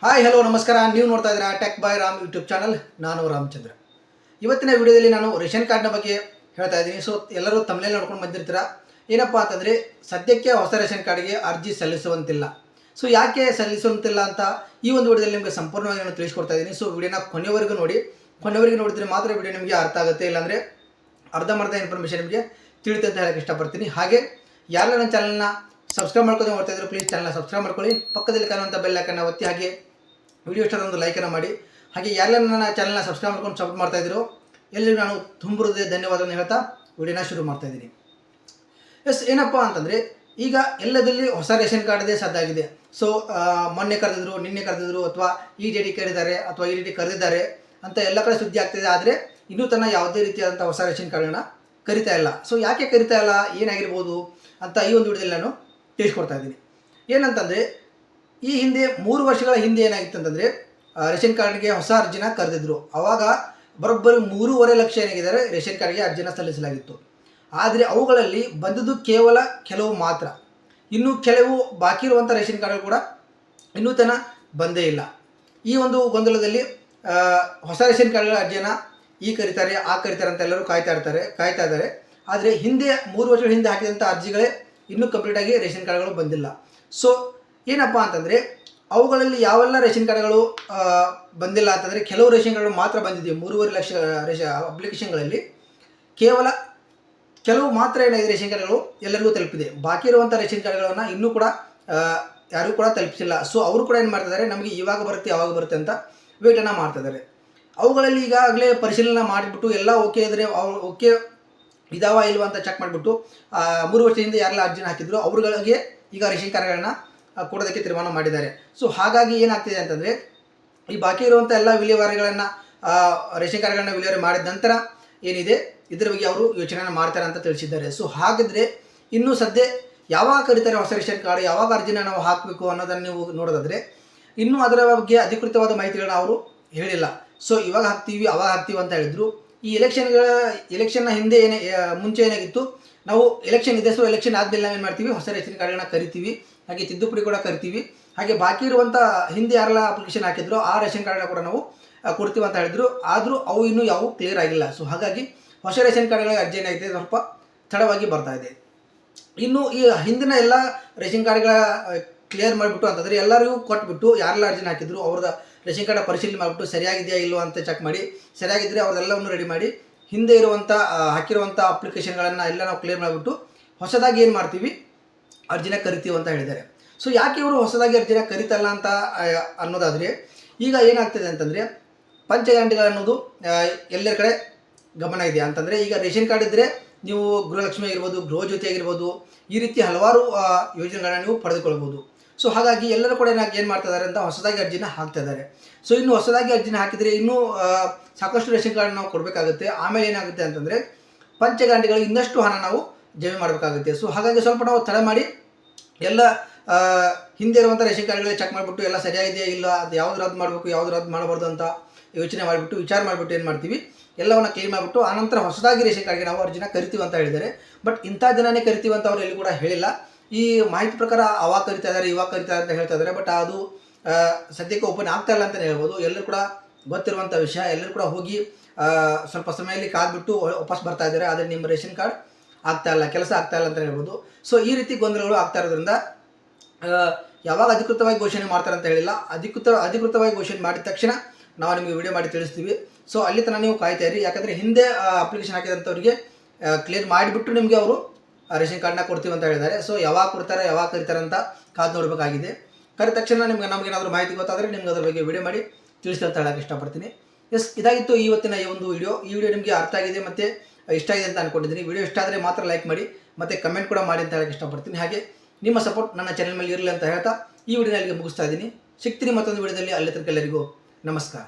Hi hello ನಮಸ್ಕಾರ. ನೀವು ನೋಡ್ತಾ ಇದ್ದೀರಾ tech by Ram YouTube channel. ನಾನು ರಾಮಚಂದ್ರ. ಇವತ್ತಿನ ವಿಡಿಯೋದಲ್ಲಿ ನಾನು ರೇಷನ್ ಕಾರ್ಡ್ನ ಬಗ್ಗೆ ಹೇಳ್ತಾ ಇದ್ದೀನಿ. ಸೊ ಎಲ್ಲರೂ ತಮ್ಮನೇಲಿ ನೋಡ್ಕೊಂಡು ಬಂದಿರ್ತೀರ. ಏನಪ್ಪ ಅಂತಂದರೆ ಸದ್ಯಕ್ಕೆ ಹೊಸ ರೇಷನ್ ಕಾರ್ಡ್ಗೆ ಅರ್ಜಿ ಸಲ್ಲಿಸುವಂತಿಲ್ಲ. ಸೊ ಯಾಕೆ ಸಲ್ಲಿಸುವಂತಿಲ್ಲ ಅಂತ ಈ ಒಂದು ವಿಡಿಯೋದಲ್ಲಿ ನಿಮಗೆ ಸಂಪೂರ್ಣವಾಗಿ ನಾನು ತಿಳಿಸ್ಕೊಡ್ತಾ ಇದ್ದೀನಿ. ಸೊ ವಿಡಿಯೋನ ಕೊನೆಯವರೆಗೂ ನೋಡಿ. ಕೊನೆಯವರೆಗೂ ನೋಡಿದ್ರೆ ಮಾತ್ರ ವಿಡಿಯೋ ನಿಮಗೆ ಅರ್ಥ ಆಗುತ್ತೆ, ಇಲ್ಲಾಂದರೆ ಅರ್ಧಂಬರ್ಧ ಇನ್ಫಾರ್ಮೇಷನ್ ನಿಮಗೆ ತಿಳಿಯುತ್ತೆ ಅಂತ ಹೇಳಕ್ಕೆ ಇಷ್ಟಪಡ್ತೀನಿ. ಹಾಗೆ ಯಾರೆಲ್ಲ ನನ್ನ ಚಾನಲ್ನ ಸಬ್ಸ್ಕ್ರೈಬ್ ಮಾಡ್ಕೊಂಡು ನೋಡ್ತಾ ಇದ್ರು ಪ್ಲೀಸ್ ಚಾನಲ್ನ ಸಬ್ಸ್ಕ್ರೈಬ್ ಮಾಡ್ಕೊಳ್ಳಿ. ಪಕ್ಕದಲ್ಲಿ ಕಾಣುವಂಥ ಬೆಲ್ ಐಕನ್ನ ಒತ್ತಿ, ಹಾಗೆ ವಿಡಿಯೋ ಇಷ್ಟದ ಒಂದು ಲೈಕನ್ನು ಮಾಡಿ. ಹಾಗೆ ಯಾರೆಲ್ಲ ನನ್ನ ಚಾನಲ್ನ ಸಬ್ಸ್ಕ್ರೈಬ್ ಮಾಡ್ಕೊಂಡು ಸಪೋರ್ಟ್ ಮಾಡ್ತಾ ಇದ್ರು ಎಲ್ಲರಿಗೂ ನಾನು ತುಂಬ ಧನ್ಯವಾದವನ್ನು ಹೇಳ್ತಾ ವಿಡಿಯೋನ ಶುರು ಮಾಡ್ತಾ ಇದ್ದೀನಿ. ಏನಪ್ಪ ಅಂತಂದರೆ ಈಗ ಎಲ್ಲದಲ್ಲಿ ಹೊಸ ರೇಷನ್ ಕಾರ್ಡ್ದೇ ಸದ್ದಾಗಿದೆ. ಸೊ ಮೊನ್ನೆ ಕರೆದಿದ್ರು, ನಿನ್ನೆ ಕರೆದಿದ್ರು, ಅಥವಾ ಈ ಡೇಟಿ ಕರೆದಿದ್ದಾರೆ ಅಥವಾ ಈ ಡೇಟಿ ಕರೆದಿದ್ದಾರೆ ಅಂತ ಎಲ್ಲ ಕಡೆ ಸುದ್ದಿ ಆಗ್ತಿದೆ. ಆದರೆ ಇನ್ನೂ ತನಕ ಯಾವುದೇ ರೀತಿಯಾದಂಥ ಹೊಸ ರೇಷನ್ ಕಾರ್ಡ್ಗಳನ್ನ ಕರಿತಾ ಇಲ್ಲ. ಸೊ ಯಾಕೆ ಕರಿತಾ ಇಲ್ಲ, ಏನಾಗಿರ್ಬೋದು ಅಂತ ಈ ಒಂದು ವಿಡಿಯೋದಲ್ಲಿ ನಾನು ತಿಳಿಸ್ಕೊಡ್ತಾ ಇದ್ದೀನಿ. ಏನಂತಂದರೆ ಈ ಹಿಂದೆ 3 ವರ್ಷಗಳ ಹಿಂದೆ ಏನಾಗಿತ್ತು ಅಂತಂದರೆ ರೇಷನ್ ಕಾರ್ಡ್ಗೆ ಹೊಸ ಅರ್ಜಿನ ಕರೆದಿದ್ರು. ಆವಾಗ ಬರೋಬ್ಬರಿ 3.5 ಲಕ್ಷ ಏನಾಗಿದ್ದಾರೆ ರೇಷನ್ ಕಾರ್ಡ್ಗೆ ಅರ್ಜಿನ ಸಲ್ಲಿಸಲಾಗಿತ್ತು. ಆದರೆ ಅವುಗಳಲ್ಲಿ ಬಂದದ್ದು ಕೇವಲ ಕೆಲವು ಮಾತ್ರ. ಇನ್ನು ಕೆಲವು ಬಾಕಿ ಇರುವಂಥ ರೇಷನ್ ಕಾರ್ಡ್ಗಳು ಕೂಡ ಇನ್ನೂ ತನಕ ಬಂದೇ ಇಲ್ಲ. ಈ ಒಂದು ಗೊಂದಲದಲ್ಲಿ ಹೊಸ ರೇಷನ್ ಕಾರ್ಡ್ಗಳ ಅರ್ಜಿಯನ್ನು ಈ ಕರೀತಾರೆ ಆ ಕರೀತಾರೆ ಅಂತ ಎಲ್ಲರೂ ಕಾಯ್ತಾ ಇದ್ದಾರೆ. ಆದರೆ ಹಿಂದೆ 3 ವರ್ಷಗಳ ಹಿಂದೆ ಹಾಕಿದಂಥ ಅರ್ಜಿಗಳೇ ಇನ್ನೂ ಕಂಪ್ಲೀಟಾಗಿ ರೇಷನ್ ಕಾರ್ಡ್ಗಳು ಬಂದಿಲ್ಲ. ಸೊ ಏನಪ್ಪ ಅಂತಂದರೆ ಅವುಗಳಲ್ಲಿ ಯಾವೆಲ್ಲ ರೇಷನ್ ಕಾರ್ಡ್ಗಳು ಬಂದಿಲ್ಲ ಅಂತಂದರೆ ಕೆಲವು ರೇಷನ್ ಕಾರ್ಡ್ಗಳು ಮಾತ್ರ ಬಂದಿದೆ. 3.5 ಲಕ್ಷ ಅಪ್ಲಿಕೇಶನ್ಗಳಲ್ಲಿ ಕೇವಲ ಕೆಲವು ಮಾತ್ರ ಏನಾಗಿದೆ ರೇಷನ್ ಕಾರ್ಡ್ಗಳು ಎಲ್ಲರಿಗೂ ತಲುಪಿದೆ. ಬಾಕಿ ಇರುವಂಥ ರೇಷನ್ ಕಾರ್ಡ್ಗಳನ್ನು ಇನ್ನೂ ಕೂಡ ಯಾರೂ ಕೂಡ ತಲುಪಿಸಿಲ್ಲ. ಸೊ ಅವರು ಕೂಡ ಏನು ಮಾಡ್ತಿದ್ದಾರೆ, ನಮಗೆ ಇವಾಗ ಬರುತ್ತೆ ಯಾವಾಗ ಬರುತ್ತೆ ಅಂತ ವೇಟನ್ನು ಮಾಡ್ತಿದ್ದಾರೆ. ಅವುಗಳಲ್ಲಿ ಈಗಾಗಲೇ ಪರಿಶೀಲನೆ ಮಾಡಿಬಿಟ್ಟು ಎಲ್ಲ ಓಕೆ ಇದ್ದರೆ ಓಕೆ ಇದಾವ ಇಲ್ವಾ ಅಂತ ಚೆಕ್ ಮಾಡಿಬಿಟ್ಟು 3 ವರ್ಷದಿಂದ ಯಾರೆಲ್ಲ ಅರ್ಜಿನ ಹಾಕಿದ್ರು ಅವ್ರುಗಳಿಗೆ ಈಗ ರೇಷನ್ ಕಾರ್ಡ್ಗಳನ್ನ ಕೊಡೋದಕ್ಕೆ ತೀರ್ಮಾನ ಮಾಡಿದ್ದಾರೆ. ಸೊ ಹಾಗಾಗಿ ಏನಾಗ್ತಿದೆ ಅಂತಂದರೆ ಈ ಬಾಕಿ ಇರುವಂಥ ಎಲ್ಲ ವಿಲೇವಾರಿಗಳನ್ನು ರೇಷನ್ ಕಾರ್ಡ್ಗಳನ್ನ ವಿಲೇವಾರಿ ಮಾಡಿದ ನಂತರ ಏನಿದೆ ಇದರ ಬಗ್ಗೆ ಅವರು ಯೋಚನೆಯನ್ನು ಮಾಡ್ತಾರೆ ಅಂತ ತಿಳಿಸಿದ್ದಾರೆ. ಸೊ ಹಾಗಿದ್ರೆ ಇನ್ನೂ ಸದ್ಯ ಯಾವಾಗ ಕರೀತಾರೆ ಹೊಸ ರೇಷನ್ ಕಾರ್ಡ್, ಯಾವಾಗ ಅರ್ಜಿನ ನಾವು ಹಾಕಬೇಕು ಅನ್ನೋದನ್ನು ನೀವು ನೋಡೋದಾದರೆ ಇನ್ನೂ ಅದರ ಬಗ್ಗೆ ಅಧಿಕೃತವಾದ ಮಾಹಿತಿಗಳನ್ನ ಅವರು ಹೇಳಿಲ್ಲ. ಸೊ ಇವಾಗ ಹಾಕ್ತೀವಿ ಅವಾಗ ಹಾಕ್ತೀವಿ ಅಂತ ಹೇಳಿದರು. ಈ ಎಲೆಕ್ಷನ್ನ ಹಿಂದೆ ಮುಂಚೆ ಏನಾಗಿತ್ತು, ನಾವು ಎಲೆಕ್ಷನ್ ಇದೆ, ಸೊ ಎಲೆಕ್ಷನ್ ಆದಮೇಲೆ ನಾವೇನು ಮಾಡ್ತೀವಿ, ಹೊಸ ರೇಷನ್ ಕಾರ್ಡ್ಗಳನ್ನ ಕರಿತೀವಿ, ಹಾಗೆ ತಿದ್ದುಪಡಿ ಕೂಡ ಕರಿತೀವಿ. ಹಾಗೆ ಬಾಕಿ ಇರುವಂಥ ಹಿಂದೆ ಯಾರೆಲ್ಲ ಅಪ್ಲಿಕೇಶನ್ ಹಾಕಿದ್ರು ಆ ರೇಷನ್ ಕಾರ್ಡ್ನ ಕೂಡ ನಾವು ಕೊಡ್ತೀವಿ ಅಂತ ಹೇಳಿದ್ರು. ಆದರೂ ಅವು ಇನ್ನೂ ಯಾವುವು ಕ್ಲಿಯರ್ ಆಗಿಲ್ಲ. ಸೊ ಹಾಗಾಗಿ ಹೊಸ ರೇಷನ್ ಕಾರ್ಡ್ಗಳ ಅರ್ಜಿ ಏನಾಗಿದೆ ಸ್ವಲ್ಪ ತಡವಾಗಿ ಬರ್ತಾ ಇದೆ. ಇನ್ನು ಈ ಹಿಂದಿನ ಎಲ್ಲ ರೇಷನ್ ಕಾರ್ಡ್ಗಳ ಕ್ಲಿಯರ್ ಮಾಡಿಬಿಟ್ಟು ಅಂತಂದರೆ ಎಲ್ಲರಿಗೂ ಕೊಟ್ಬಿಟ್ಟು ಯಾರೆಲ್ಲ ಅರ್ಜಿನ ಹಾಕಿದ್ರು ಅವ್ರದ್ದು ರೇಷನ್ ಕಾರ್ಡ್ ಪರಿಶೀಲನೆ ಮಾಡಿಬಿಟ್ಟು ಸರಿಯಾಗಿದೆಯಾ ಇಲ್ಲೋ ಅಂತ ಚೆಕ್ ಮಾಡಿ, ಸರಿಯಾಗಿದ್ದರೆ ಅವ್ರದ್ದೆಲ್ಲವನ್ನು ರೆಡಿ ಮಾಡಿ ಹಿಂದೆ ಇರುವಂಥ ಹಾಕಿರುವಂಥ ಅಪ್ಲಿಕೇಶನ್ಗಳನ್ನು ಎಲ್ಲ ನಾವು ಕ್ಲಿಯರ್ ಮಾಡಿಬಿಟ್ಟು ಹೊಸದಾಗಿ ಏನು ಮಾಡ್ತೀವಿ ಅರ್ಜಿನ ಕರಿತೀವಿ ಅಂತ ಹೇಳಿದ್ದಾರೆ. ಸೊ ಯಾಕೆ ಇವರು ಹೊಸದಾಗಿ ಅರ್ಜಿನ ಕರಿತಲ್ಲ ಅಂತ ಅನ್ನೋದಾದರೆ ಈಗ ಏನಾಗ್ತಿದೆ ಅಂತಂದರೆ ಪಂಚಗ್ಯಾರಂಟಿಗಳು ಅನ್ನೋದು ಎಲ್ಲರ ಕಡೆ ಗಮನ ಇದೆ. ಅಂತಂದರೆ ಈಗ ರೇಷನ್ ಕಾರ್ಡ್ ಇದ್ದರೆ ನೀವು ಗೃಹಲಕ್ಷ್ಮಿ ಆಗಿರ್ಬೋದು, ಗೃಹಜ್ಯೋತಿ ಆಗಿರ್ಬೋದು, ಈ ರೀತಿ ಹಲವಾರು ಯೋಜನೆಗಳನ್ನ ನೀವು ಪಡೆದುಕೊಳ್ಬೋದು. ಸೊ ಹಾಗಾಗಿ ಎಲ್ಲರೂ ಕೂಡ ಏನು ಮಾಡ್ತಾ ಇದ್ದಾರೆ ಅಂತ ಹೊಸದಾಗಿ ಅರ್ಜಿನ ಹಾಕ್ತಾ ಇದ್ದಾರೆ. ಸೊ ಇನ್ನು ಹೊಸದಾಗಿ ಅರ್ಜಿನ ಹಾಕಿದರೆ ಇನ್ನೂ ಸಾಕಷ್ಟು ರೇಷನ್ ಕಾರ್ಡ್ ನಾವು ಕೊಡಬೇಕಾಗುತ್ತೆ. ಆಮೇಲೆ ಏನಾಗುತ್ತೆ ಅಂತಂದರೆ ಪಂಚಗ್ಯಾರಂಟಿಗಳು ಇನ್ನಷ್ಟು ಹಣ ನಾವು ಜಮೆ ಮಾಡಬೇಕಾಗುತ್ತೆ. ಸೊ ಹಾಗಾಗಿ ಸ್ವಲ್ಪ ನಾವು ತಡ ಮಾಡಿ ಎಲ್ಲ ಹಿಂದೆ ಇರುವಂಥ ರೇಷನ್ ಕಾರ್ಡ್ಗಳೇ ಚೆಕ್ ಮಾಡಿಬಿಟ್ಟು ಎಲ್ಲ ಸರಿಯಾಗಿದೆಯಾ ಇಲ್ಲ, ಅದು ಯಾವ್ದು ರದ್ದು ಮಾಡಬೇಕು ಯಾವ್ದು ರದ್ದು ಮಾಡಬಾರ್ದು ಅಂತ ಯೋಚನೆ ಮಾಡಿಬಿಟ್ಟು ವಿಚಾರ ಮಾಡಿಬಿಟ್ಟು ಏನು ಮಾಡ್ತೀವಿ ಎಲ್ಲವನ್ನು ಕ್ಲೀನ್ ಮಾಡಿಬಿಟ್ಟು ಆನಂತರ ಹೊಸದಾಗಿ ರೇಷನ್ ಕಾರ್ಡ್ಗೆ ನಾವು ಅರ್ಜಿನ ಕರಿತೀವಿ ಅಂತ ಹೇಳಿದ್ದಾರೆ. ಬಟ್ ಇಂಥ ಜನನೇ ಕರಿತೀವಿ ಅಂತ ಅವರು ಎಲ್ಲಿ ಕೂಡ ಹೇಳಿಲ್ಲ. ಈ ಮಾಹಿತಿ ಪ್ರಕಾರ ಅವಾಗ ಕರಿತಾ ಇದ್ದಾರೆ ಇವಾಗ ಕರಿತಾರೆ ಅಂತ ಹೇಳ್ತಾ ಇದ್ದಾರೆ. ಬಟ್ ಅದು ಸದ್ಯಕ್ಕೆ ಓಪನ್ ಆಗ್ತಾ ಇಲ್ಲ ಅಂತಲೇ ಹೇಳ್ಬೋದು. ಎಲ್ಲರೂ ಕೂಡ ಗೊತ್ತಿರುವಂಥ ವಿಷಯ. ಎಲ್ಲರೂ ಕೂಡ ಹೋಗಿ ಸ್ವಲ್ಪ ಸಮಯದಲ್ಲಿ ಕಾದ್ಬಿಟ್ಟು ವಾಪಸ್ ಬರ್ತಾ ಇದ್ದಾರೆ. ಆದರೆ ನಿಮ್ಮ ರೇಷನ್ ಕಾರ್ಡ್ ಆಗ್ತಾ ಇಲ್ಲ, ಕೆಲಸ ಆಗ್ತಾ ಇಲ್ಲ ಅಂತ ಹೇಳ್ಬೋದು. ಸೊ ಈ ರೀತಿ ಗೊಂದಲಗಳು ಆಗ್ತಾ ಇರೋದ್ರಿಂದ ಯಾವಾಗ ಅಧಿಕೃತವಾಗಿ ಘೋಷಣೆ ಮಾಡ್ತಾರೆ ಅಂತ ಹೇಳಿಲ್ಲ. ಅಧಿಕೃತವಾಗಿ ಘೋಷಣೆ ಮಾಡಿದ ತಕ್ಷಣ ನಾವು ನಿಮಗೆ ವಿಡಿಯೋ ಮಾಡಿ ತಿಳಿಸ್ತೀವಿ. ಸೊ ಅಲ್ಲಿ ತನಕ ನೀವು ಕಾಯ್ತಾ ಇರಿ. ಯಾಕಂದರೆ ಹಿಂದೆ ಅಪ್ಲಿಕೇಶನ್ ಹಾಕಿದಂಥವ್ರಿಗೆ ಕ್ಲಿಯರ್ ಮಾಡಿಬಿಟ್ಟು ನಿಮಗೆ ಅವರು ರೇಷನ್ ಕಾರ್ಡ್ನ ಕೊಡ್ತೀವಿ ಅಂತ ಹೇಳಿದ್ದಾರೆ. ಸೊ ಯಾವಾಗ ಕೊಡ್ತಾರೆ ಯಾವಾಗ ಕರೀತಾರೆ ಅಂತ ಕಾದು ನೋಡಬೇಕಾಗಿದೆ. ಕರೆದ ತಕ್ಷಣ ನಮಗೇನಾದರೂ ಮಾಹಿತಿ ಗೊತ್ತಾದರೆ ನಿಮ್ಗೆ ಅದ್ರ ಬಗ್ಗೆ ವಿಡಿಯೋ ಮಾಡಿ ತಿಳಿಸ್ತಾ ಅಂತ ಹೇಳೋಕ್ಕೆ ಇಷ್ಟಪಡ್ತೀನಿ. ಇದಾಗಿತ್ತು ಇವತ್ತಿನ ಈ ಒಂದು ವಿಡಿಯೋ. ಈ ವಿಡಿಯೋ ನಿಮಗೆ ಅರ್ಥ ಆಗಿದೆ ಮತ್ತು ಇಷ್ಟ ಆಗಿದೆ ಅಂತ ಅಂದ್ಕೊಂಡಿದ್ದೀನಿ. ವಿಡಿಯೋ ಇಷ್ಟ ಆದರೆ ಮಾತ್ರ ಲೈಕ್ ಮಾಡಿ ಮತ್ತು ಕಮೆಂಟ್ ಕೂಡ ಮಾಡಿ ಅಂತ ಹೇಳೋಕ್ಕೆ ಇಷ್ಟಪಡ್ತೀನಿ. ಹಾಗೆ ನಿಮ್ಮ ಸಪೋರ್ಟ್ ನನ್ನ ಚಾನಲ್ ಮೇಲೆ ಇರಲಿ ಅಂತ ಹೇಳ್ತಾ ಈ ವಿಡಿಯೋನ ಅಲ್ಲಿಗೆ ಮುಗಿಸ್ತಾ ಇದ್ದೀನಿ. ಸಿಗ್ತೀನಿ ಮತ್ತೊಂದು ವಿಡಿಯೋದಲ್ಲಿ. ಅಲ್ಲಿ ತನಕ ಎಲ್ಲರಿಗೂ ನಮಸ್ಕಾರ.